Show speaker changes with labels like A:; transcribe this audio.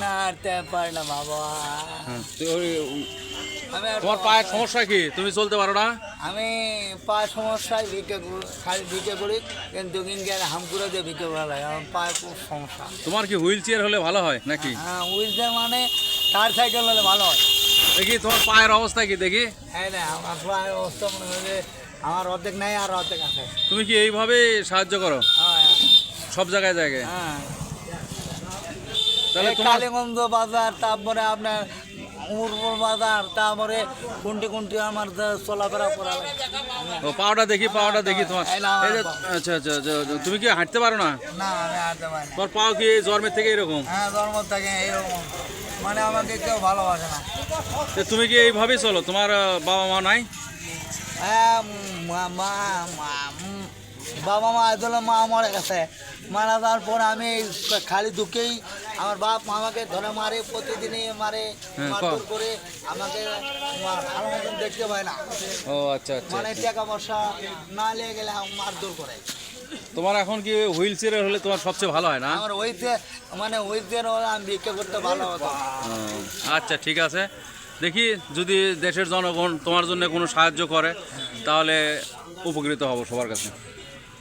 A: না হাঁটতে পারি না বাবা।
B: তোমার পায়ের সমস্যা কি? তুমি চলতে পারো না?
A: আমি পায়ের সমস্যায় খালি ভিকে করি, কিন্তু ইন্ডিয়ার হামকুড়ে দিয়ে ভিকে করা লাগে। আমার পায়ে খুব সমস্যা।
B: তোমার কি হুইল চেয়ার হলে ভালো হয় নাকি?
A: হ্যাঁ, হুইলচেয়ার মানে কার সাইকেল হলে ভালো হয়।
B: দেখি তোমার পায়ের অবস্থা কি দেখি।
A: হ্যাঁ না, আমার পায়ের অবস্থা মনে হয় যে আমার অর্ধেক নাই আর অর্ধেক আছে।
B: তুমি কি এইভাবে সাহায্য করো
A: হ্যাঁ
B: সব জায়গায় জায়গায়?
A: হ্যাঁ,
B: তাহলে
A: এই
B: তোমার
A: কালীগঞ্জ বাজার, তারপরে আপনার উমরপুর বাজার, তারপরে কোনটি কোনটি আমার চলাফেরা করা লাগে।
B: পাওটা দেখি, পাওটা দেখি তোমার।
A: এই না,
B: এই যে আচ্ছা আচ্ছা আচ্ছা, তুমি কি হাঁটতে পারো না?
A: না, আমি হাঁটতে পারি না।
B: তোমার পাও কি এই জন্মের থেকে এরকম?
A: হ্যাঁ, জন্ম থেকে এইরকম, মানে আমাকে কেউ ভালোবাসে না।
B: তো তুমি কি এইভাবেই চলো? তোমার বাবা মা নাই?
A: হ্যাঁ, বাবা মা আসলে মা মরে গেছে। মারা যাওয়ার পর আমি খালি দুঃখেই আমার বাপ আমাকে ধরে মারে, প্রতিদিনই মারে,
B: হ্যাঁ,
A: মারধর করে আমাকে ভালো মতন দেখতে পায় না।
B: ও আচ্ছা আচ্ছা
A: মানে
B: আচ্ছা।
A: টাকা পয়সা না নিয়ে গেলে মারধর করে।
B: তোমার এখন কি হুইল চেয়ার হলে তোমার সবচেয়ে ভালো হয় না?
A: আমার ওইতে মানে ওইতে আমি ভিক্ষা করতে ভালো হতো।
B: ও, আচ্ছা ঠিক আছে, দেখি যদি দেশের জনগণ তোমার জন্য কোনো সাহায্য করে তাহলে উপকৃত হব সবার কাছে।